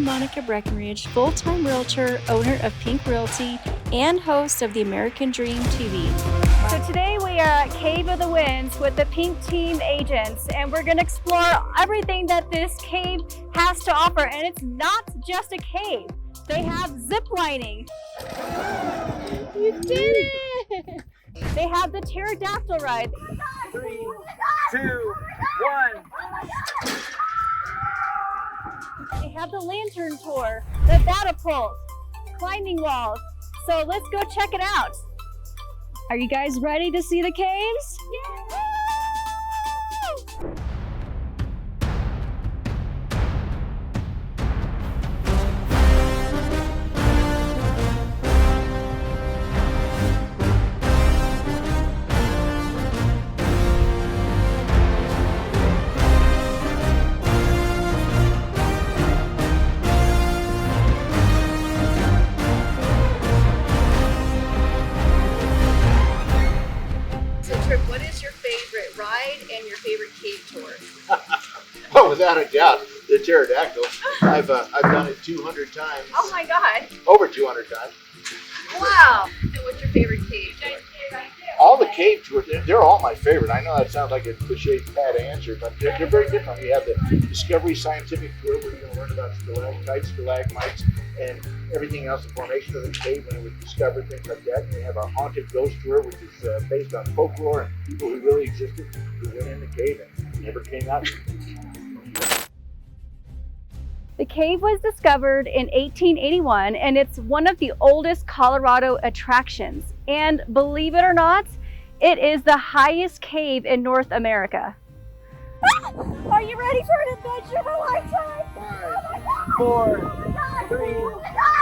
I'm Monica Breckenridge, full-time realtor, owner of Pink Realty, and host of the American Dream TV. So today we are at Cave of the Winds with the Pink Team agents, and we're going to explore everything that this cave has to offer. And it's not just a cave. They have zip lining. You did it! They have the Terror-Dactyl ride. 3, 2, 1. They have the lantern tour, the Bat-a-Pult, climbing walls. So let's go check it out. Are you guys ready to see the caves? Yeah. What is your favorite ride and your favorite cave tour? Oh, without a doubt, the Terror-Dactyl. I've done it 200 times. Oh my God. Over 200 times. Wow. And what's your favorite cave tour? All the cave tours, they're all my favorite. I know that sounds like a cliche bad answer, but they're very different. We have the Discovery Scientific Tour where you're going to learn about stalactites, stalagmites, and everything else, the formation of the cave when it was discovered, things like that. And we have a haunted ghost tour, which is based on folklore and people who really existed, who went in the cave and never came out. The cave was discovered in 1881, and it's one of the oldest Colorado attractions. And believe it or not, it is the highest cave in North America. Are you ready for an adventure of a lifetime? 5, 4, 3,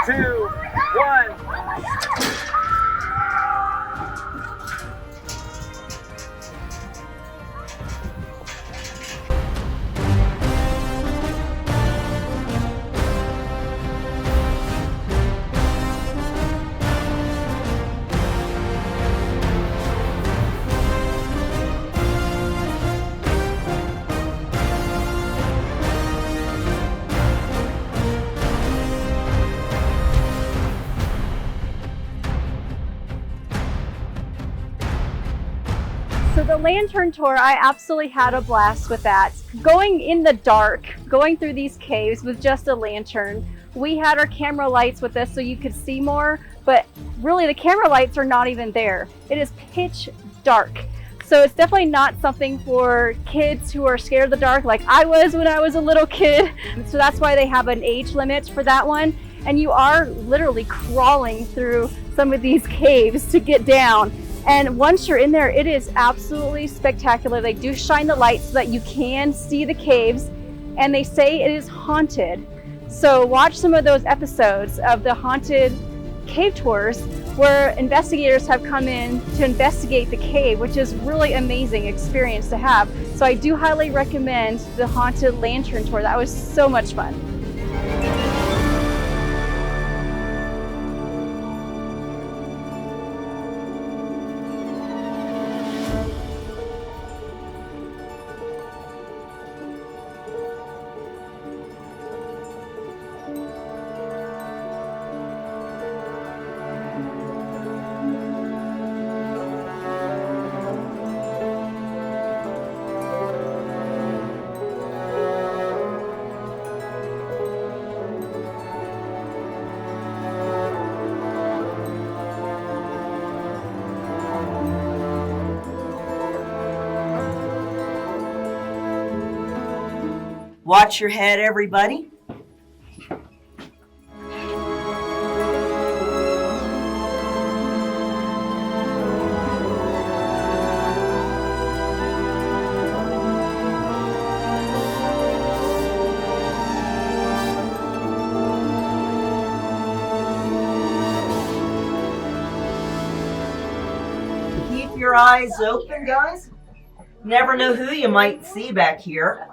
2, 1. So the lantern tour, I absolutely had a blast with that. Going in the dark, going through these caves with just a lantern. We had our camera lights with us so you could see more, but really the camera lights are not even there. It is pitch dark. So it's definitely not something for kids who are scared of the dark like I was when I was a little kid. So that's why they have an age limit for that one. And you are literally crawling through some of these caves to get down. And once you're in there, it is absolutely spectacular. They do shine the lights so that you can see the caves, and they say it is haunted. So watch some of those episodes of the haunted cave tours where investigators have come in to investigate the cave, which is really amazing experience to have. So I do highly recommend the haunted lantern tour. That was so much fun. Watch your head, everybody. Keep your eyes open, guys. Never know who you might see back here.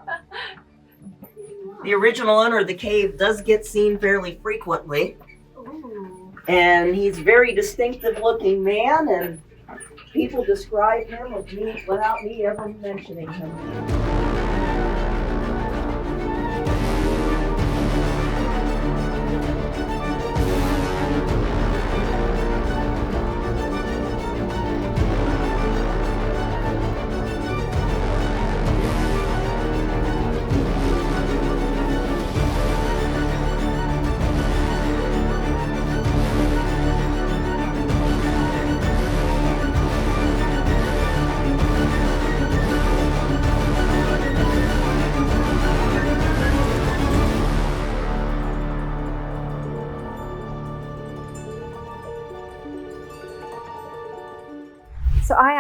The original owner of the cave does get seen fairly frequently. Ooh. And he's a very distinctive looking man, and people describe him without me ever mentioning him.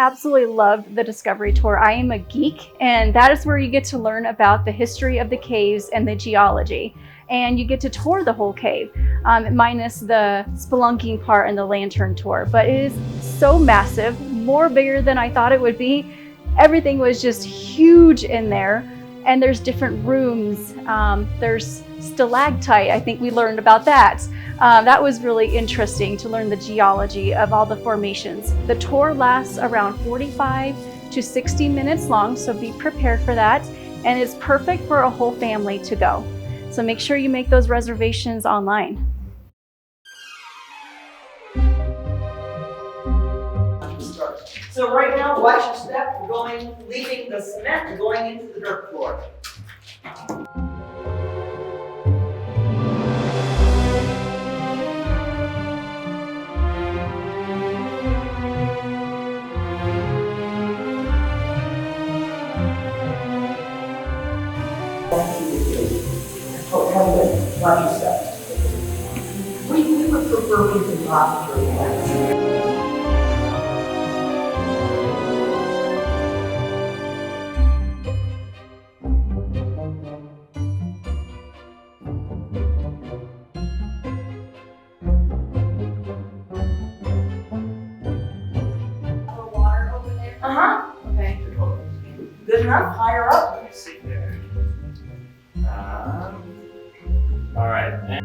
absolutely loved the discovery tour. I am a geek, and that is where you get to learn about the history of the caves and the geology. And you get to tour the whole cave, minus the spelunking part and the lantern tour. But it is so massive, more bigger than I thought it would be. Everything was just huge in there. And there's different rooms. There's stalactite, I think we learned about that. That was really interesting to learn the geology of all the formations. The tour lasts around 45 to 60 minutes long, so be prepared for that. And it's perfect for a whole family to go. So make sure you make those reservations online. So right now, watch your step. We're leaving the cement and going into the dirt floor. Watch your step. We would prefer we could not through that. Okay. Good enough? Higher up? Let's see there. All right.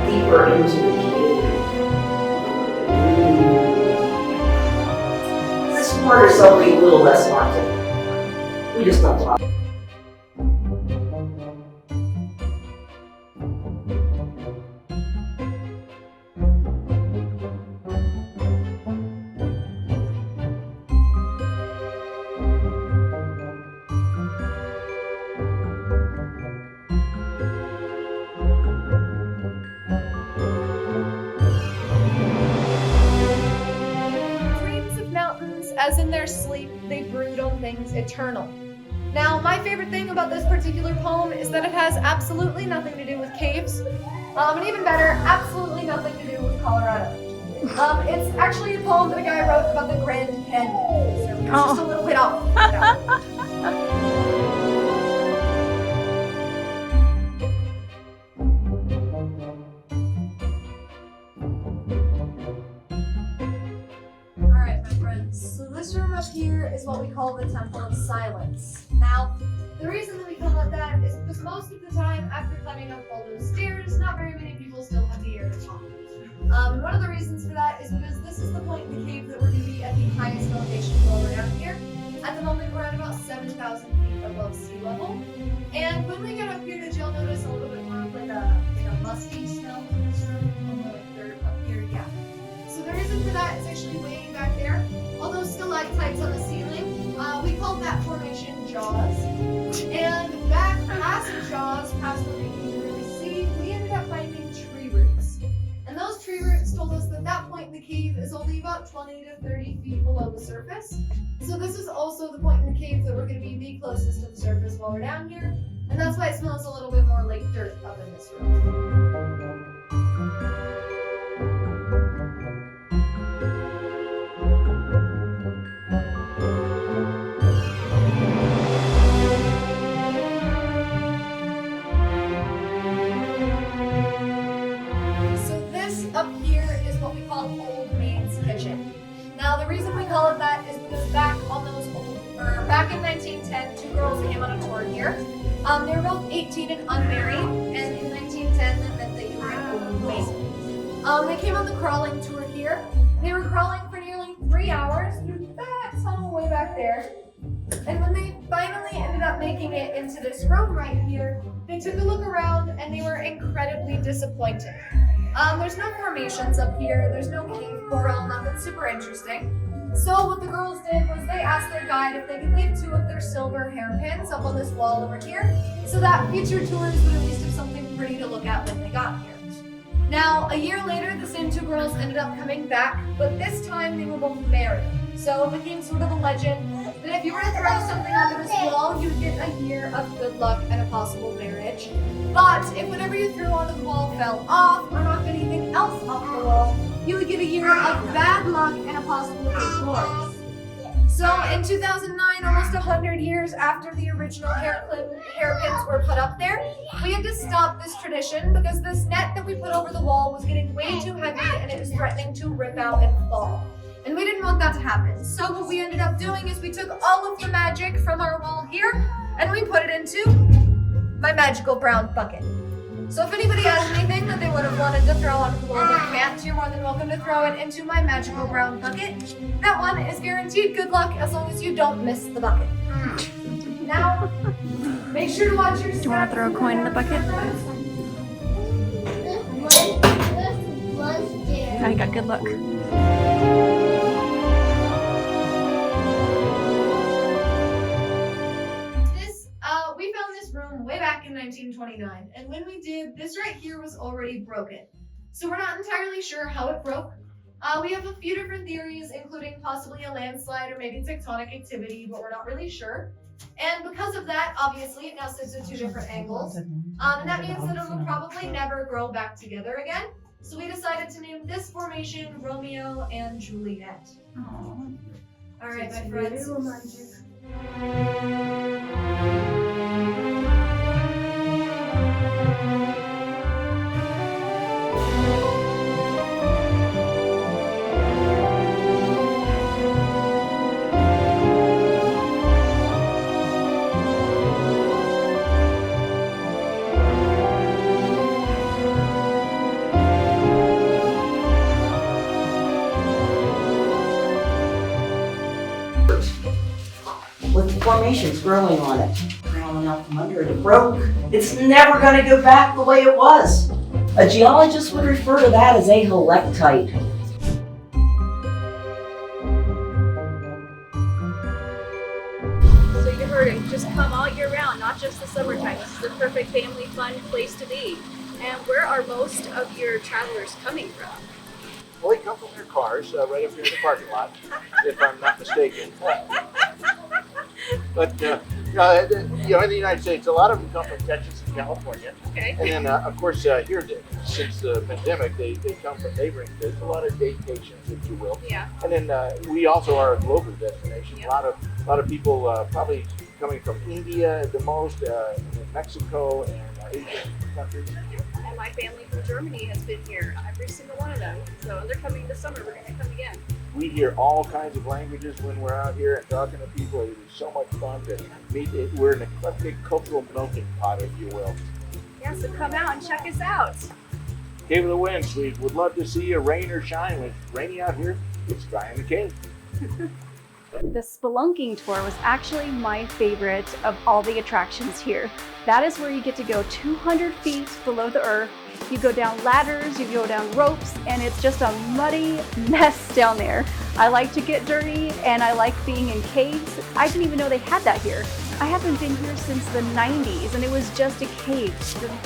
Deeper into the cave. This part is something a little less haunted. We just don't talk. As in their sleep, they brood on things eternal. Now, my favorite thing about this particular poem is that it has absolutely nothing to do with caves, and even better, absolutely nothing to do with Colorado. It's actually a poem that a guy wrote about the Grand Canyon, so it's just a little bit off. So this room up here is what we call the Temple of Silence. Now, the reason that we call it that is because most of the time, after climbing up all those stairs, not very many people still have the air to talk. And one of the reasons for that is because this is the point in the cave that we're going to be at the highest elevation while we're down here. At the moment, we're at about 7,000 feet above sea level. And when we get up here, you'll notice a little bit more of like a musty smell in this room, more like dirt up here, yeah. So the reason for that is actually way back there. All those stalactites on the ceiling, we called that formation Jaws. And back past Jaws, past what we can really see, we ended up finding tree roots. And those tree roots told us that that point in the cave is only about 20 to 30 feet below the surface. So this is also the point in the cave that we're going to be the closest to the surface while we're down here. And that's why it smells a little bit more like dirt up in this room. Now, the reason we call it that is because back in 1910, two girls came on a tour here. They were both 18 and unmarried, and in 1910, that meant that you were an old maid. They came on the crawling tour here. They were crawling for nearly 3 hours through that tunnel way back there. And when they finally ended up making it into this room right here, they took a look around and they were incredibly disappointed. There's no formations up here, there's no cave coral, nothing super interesting. So what the girls did was they asked their guide if they could leave 2 of their silver hairpins up on this wall over here, so that future tours would at least have something pretty to look at when they got here. Now, a year later, the same two girls ended up coming back, but this time they were both married. So it became sort of a legend that if you were to throw something onto this wall, you'd get a year of good luck and a possible marriage. But if whatever you threw onto the wall fell off or knocked anything else off the wall, you would get a year of bad luck and a possible divorce. So in 2009, almost 100 years after the original hairpins were put up there, we had to stop this tradition because this net that we put over the wall was getting way too heavy and it was threatening to rip out and fall. And we didn't want that to happen. So what we ended up doing is we took all of the magic from our wall here and we put it into my magical brown bucket. So if anybody has anything that they would have wanted to throw onto the wall but can't, you're more than welcome to throw it into my magical brown bucket. That one is guaranteed good luck as long as you don't miss the bucket. Now, make sure to watch your step. Do you want to throw a coin in the bucket? I got good luck. We found this room way back in 1929, and when we did, this right here was already broken. So we're not entirely sure how it broke. We have a few different theories, including possibly a landslide or maybe tectonic activity, but we're not really sure. And because of that, obviously, it now sits at two different angles. And that means that it will probably never grow back together again. So we decided to name this formation Romeo and Juliet. Aww. All right, my friends. With formations growing on it. Crawling out from under it, it broke. It's never going to go back the way it was. A geologist would refer to that as a stalactite. So you heard it, just come all year round, not just the summertime. This is the perfect family fun place to be. And where are most of your travelers coming from? Well, they come from their cars right up here in the parking lot, if I'm not mistaken. But in the United States, a lot of them come from Texas and California. Okay. And then, of course, here, since the pandemic, they come from neighboring states, a lot of daycations, if you will. Yeah. And then we also are a global destination. Yeah. A lot of people probably coming from India the most, Mexico, and Asian countries. And my family from Germany has been here, every single one of them. So they're coming this summer, we're gonna come again. We hear all kinds of languages when we're out here and talking to people. It is so much fun to meet. We're an eclectic cultural melting pot, if you will. Yeah, so come out and check us out. Cave of the Winds, we would love to see you rain or shine. When it's rainy out here, it's dry in the cave. The Spelunking tour was actually my favorite of all the attractions here. That is where you get to go 200 feet below the earth. You go down ladders, you go down ropes, and it's just a muddy mess down there. I like to get dirty and I like being in caves. I didn't even know they had that here. I haven't been here since the 90s and it was just a cave,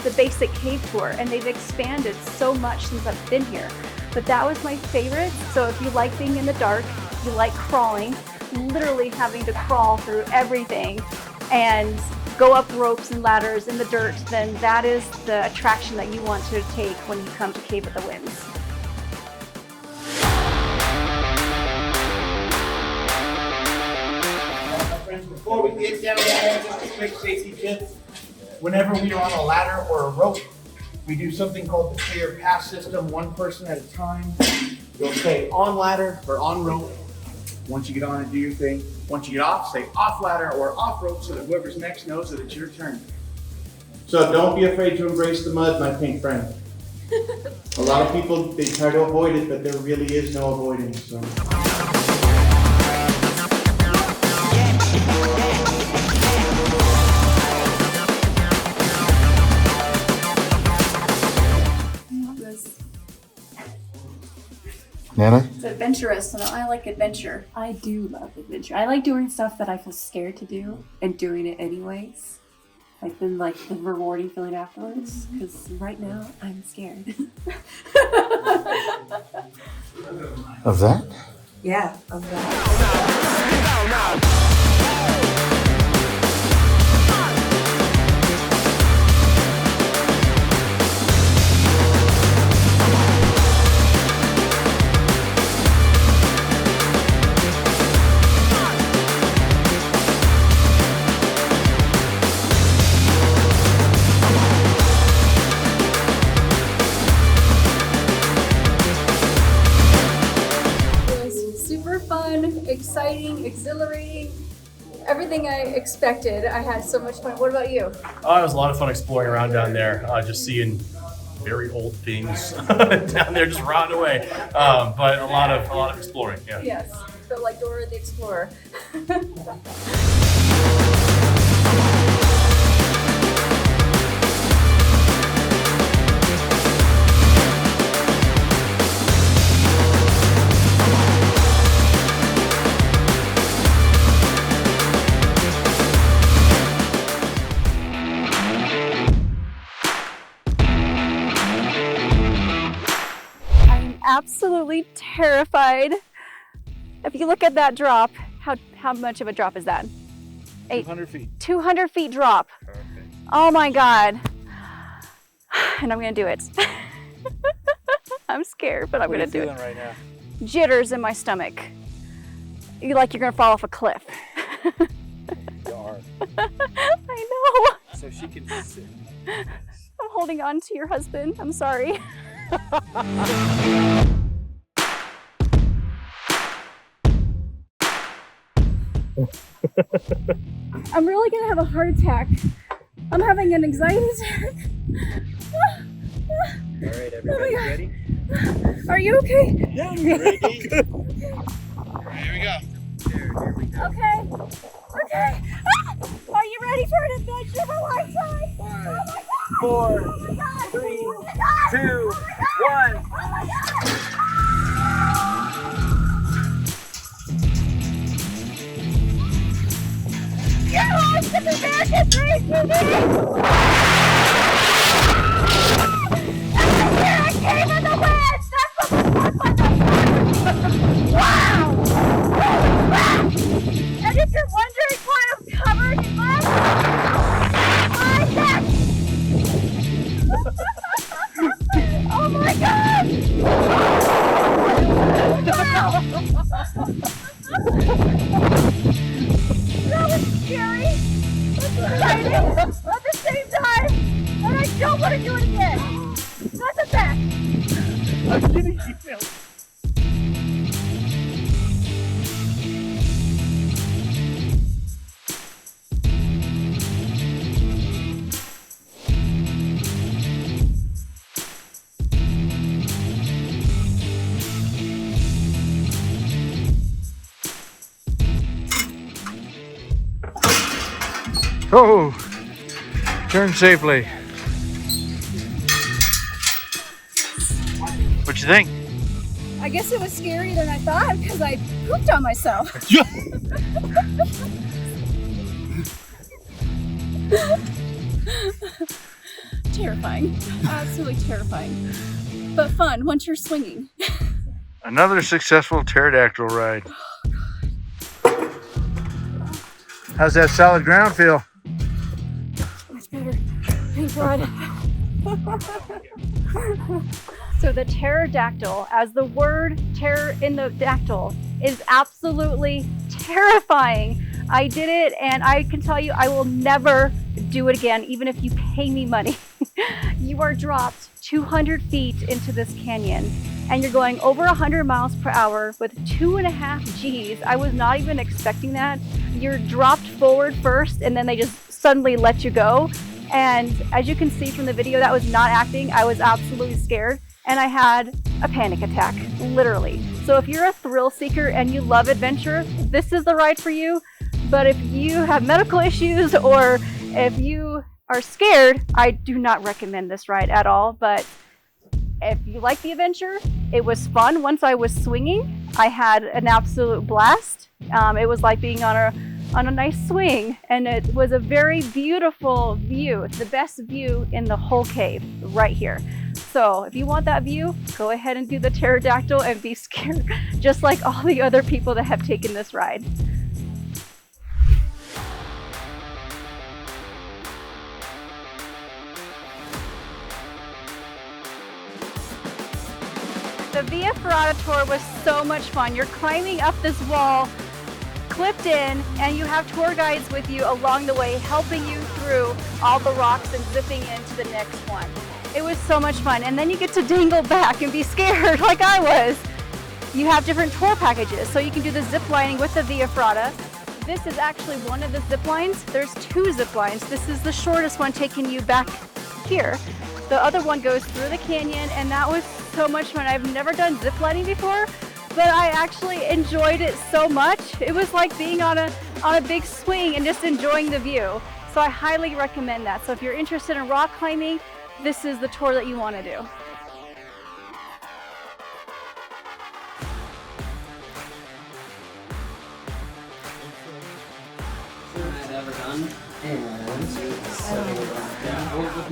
the basic cave tour, and they've expanded so much since I've been here. But that was my favorite. So if you like being in the dark, you like crawling, literally having to crawl through everything and go up ropes and ladders in the dirt, then that is the attraction that you want to take when you come to Cave of the Winds. Before we get down there, just a quick safety tip. Whenever we are on a ladder or a rope, we do something called the clear path system, one person at a time. You'll stay on ladder or on rope. Once you get on and do your thing. Once you get off, stay off ladder or off rope so that whoever's next knows that it's your turn. So don't be afraid to embrace the mud, my pink friend. A lot of people, they try to avoid it, but there really is no avoiding. So. Nana? It's adventurous, and I like adventure. I do love adventure. I like doing stuff that I feel scared to do and doing it anyways. I've been like the rewarding feeling afterwards, because right now I'm scared. Of that? Yeah, of that. Super fun, exciting, exhilarating, everything I expected. I had so much fun. What about you? It was a lot of fun exploring around down there, just seeing very old things down there just rotting away. But a lot of exploring. Yeah. Yes, felt like Dora the Explorer. Absolutely terrified. If you look at that drop, how much of a drop is that? 200 feet. 200 feet drop. Perfect. Oh my God. And I'm gonna do it. I'm scared, but I'm gonna do it. What are you feeling right now? Jitters in my stomach. You like you're gonna fall off a cliff. You are. I know. So she can sit. I'm holding on to your husband. I'm sorry. I'm really gonna have a heart attack. I'm having an anxiety attack. All right, everybody ready? Are you okay? Yeah, I'm ready. Good. Here we go. Here we go. Okay. Okay. Ah! Are you ready for an adventure of a lifetime? 5, Oh 4, my God. 3, Oh my God. 2, Oh my God. 1. Oh my God. You're host of American Dream TV! Here I came in the wind! That's what the Wow! Holy crap! And if you're wondering why I'm covered in mud, my neck! Oh my God! That was scary! That's exciting at the same time! And I don't want to do it again! That's a fact! I'm getting emails. Oh, turn safely. What you think? I guess it was scarier than I thought because I pooped on myself. Terrifying. Absolutely terrifying. But fun once you're swinging. Another successful pterodactyl ride. How's that solid ground feel? Much better. Thank God. So the pterodactyl, as the word terror in the dactyl, is absolutely terrifying. I did it and I can tell you I will never do it again, even if you pay me money. You are dropped 200 feet into this canyon and you're going over 100 miles per hour with 2.5 Gs. I was not even expecting that. You're dropped forward first and then they just suddenly let you go. And as you can see from the video, that was not acting. I was absolutely scared and I had a panic attack, literally. So if you're a thrill seeker and you love adventure, this is the ride for you. But if you have medical issues or if you are scared, I do not recommend this ride at all. But if you like the adventure, it was fun. Once I was swinging, I had an absolute blast. It was like being on on a nice swing, and it was a very beautiful view, the best view in the whole cave right here. So if you want that view, go ahead and do the Terror-Dactyl and be scared, just like all the other people that have taken this ride. The Via Ferrata tour was so much fun. You're climbing up this wall, clipped in, and you have tour guides with you along the way, helping you through all the rocks and zipping into the next one. It was so much fun. And then you get to dangle back and be scared like I was. You have different tour packages, so you can do the zip lining with the Via Ferrata. This is actually one of the zip lines. There's 2 zip lines. This is the shortest one, taking you back here. The other one goes through the canyon, and that was so much fun. I've never done zip lining before, but I actually enjoyed it so much. It was like being on a big swing and just enjoying the view. So I highly recommend that. So if you're interested in rock climbing, this is the tour that you want to do.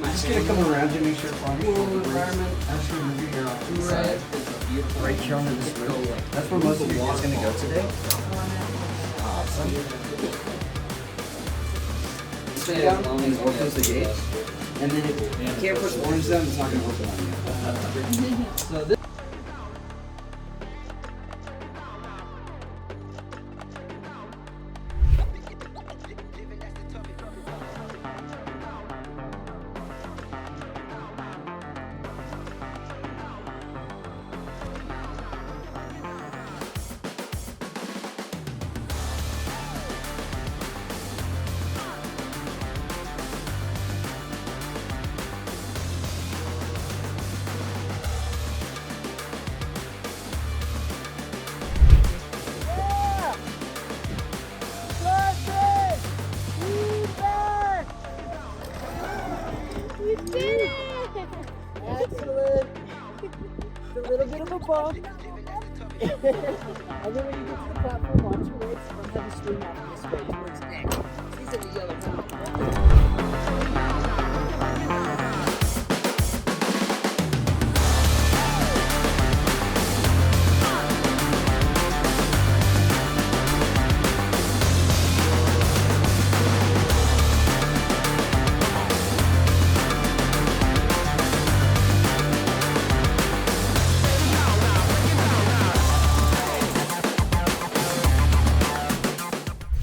Just gonna come around to make sure environment. Actually, move your off to the side. Right here on this road. That's where most of you guys gonna go today. Awesome. Stay down and we'll close the gate. And then if you can't push the orange down, it's not gonna open on you. So this. Excellent. It's a little bit of a bump. And then when you get to the platform, watch your legs and have you swing off this way towards Nick. He's in the yellow helmet.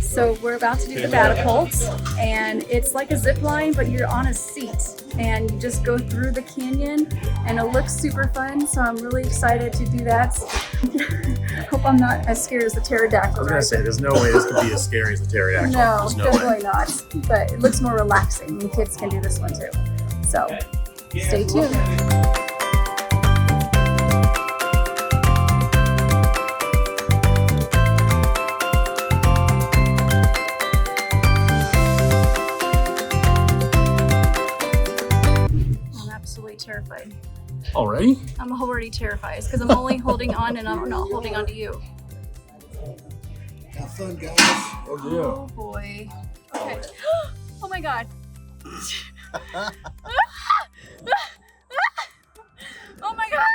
So we're about to do the Bat-a-Pult, and it's like a zip line, but you're on a seat, and you just go through the canyon, and it looks super fun. So I'm really excited to do that. Hope I'm not as scared as the Terror-Dactyl. I was gonna say, there's no way this could be as scary as the Terror-Dactyl. No, no definitely not. But it looks more relaxing, and kids can do this one too. So stay tuned. Terrified. Already? I'm already terrified because I'm only holding on and I'm not holding on to you. Have fun, guys. Oh boy. Okay. Oh my god. Oh my gosh.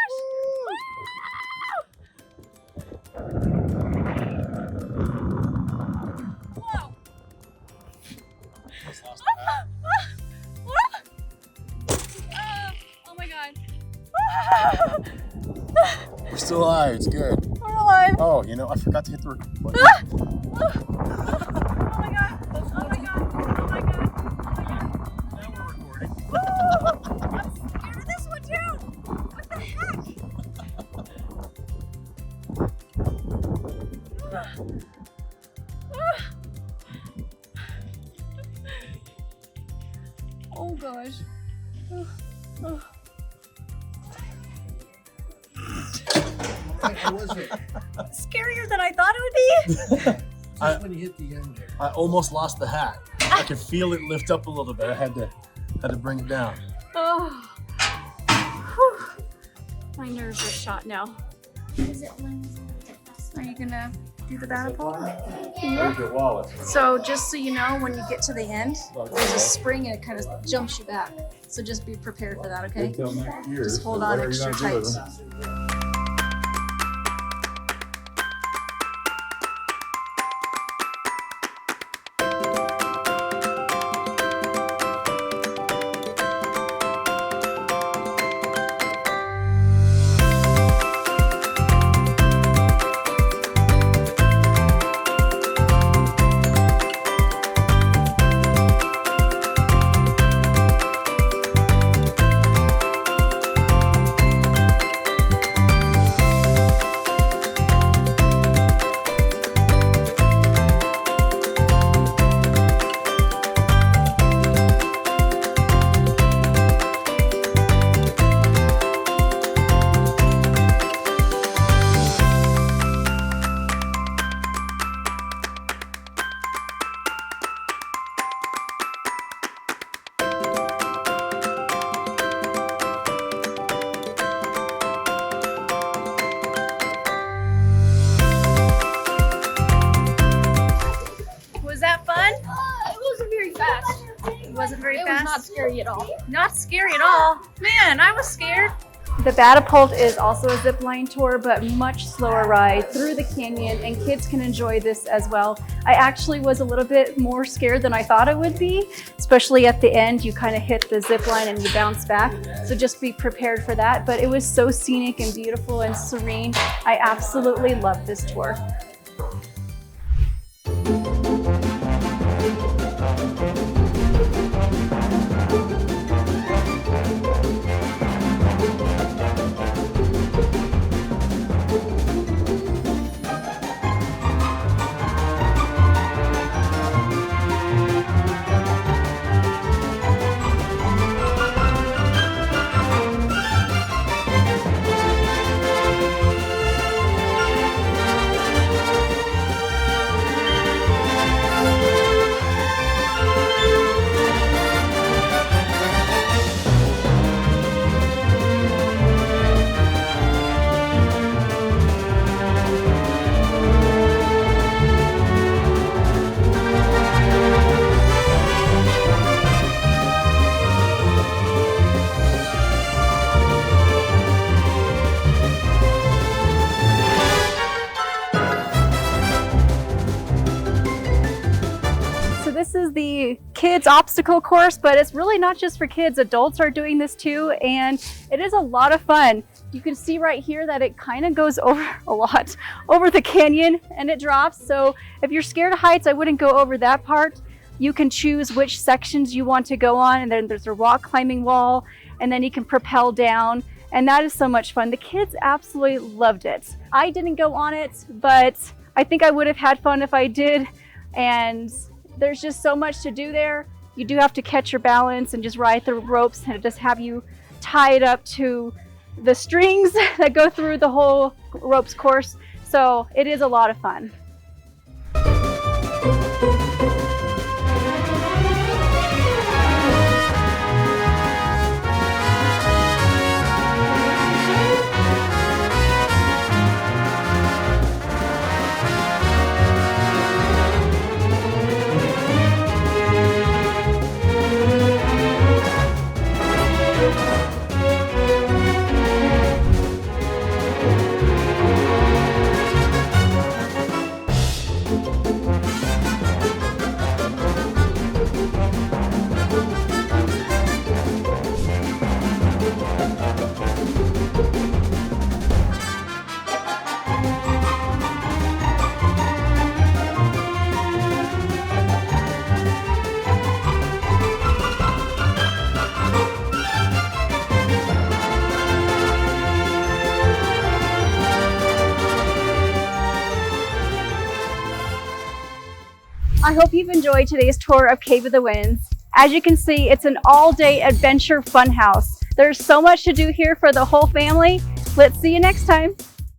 Whoa. Oh my god. We're still alive, it's good. We're alive. Oh, you know, I forgot to hit the record button. Oh my god. Oh my god. Oh my god. Oh my god. Now we're recording. I'm scared of this one too. What the heck? Oh gosh. How was it? Scarier than I thought it would be. Just when you hit the end there. I almost lost the hat. I could feel it lift up a little bit. I had to bring it down. Oh. Whew. My nerves are shot now. Are you you gonna do the Bat-a-Pult? Where's your wallet? So just so you know, when you get to the end, there's a spring and it kind of jumps you back. So just be prepared for that, okay? Until next year. Just hold So on what are you extra gonna do tight. with them? Was that fun? It wasn't very fast. It wasn't very It fast? was not scary at all. Not scary at all. Man, I was scared. The Bat-a-Pult is also a zip line tour, but much slower ride through the canyon, and kids can enjoy this as well. I actually was a little bit more scared than I thought it would be, especially at the end. You kind of hit the zip line and you bounce back, so just be prepared for that. But it was so scenic and beautiful and serene. I absolutely loved this tour. This is the kids obstacle course, but it's really not just for kids. Adults are doing this too, and it is a lot of fun. You can see right here that it kind of goes over a lot over the canyon and it drops. So if you're scared of heights, I wouldn't go over that part. You can choose which sections you want to go on, and then there's a rock climbing wall, and then you can propel down. And that is so much fun. The kids absolutely loved it. I didn't go on it, but I think I would have had fun if I did. And there's just so much to do there. You do have to catch your balance and just ride the ropes, and just have you tied up to the strings that go through the whole ropes course. So it is a lot of fun. I hope you've enjoyed today's tour of Cave of the Winds. As you can see, it's an all-day adventure fun house. There's so much to do here for the whole family. Let's see you next time.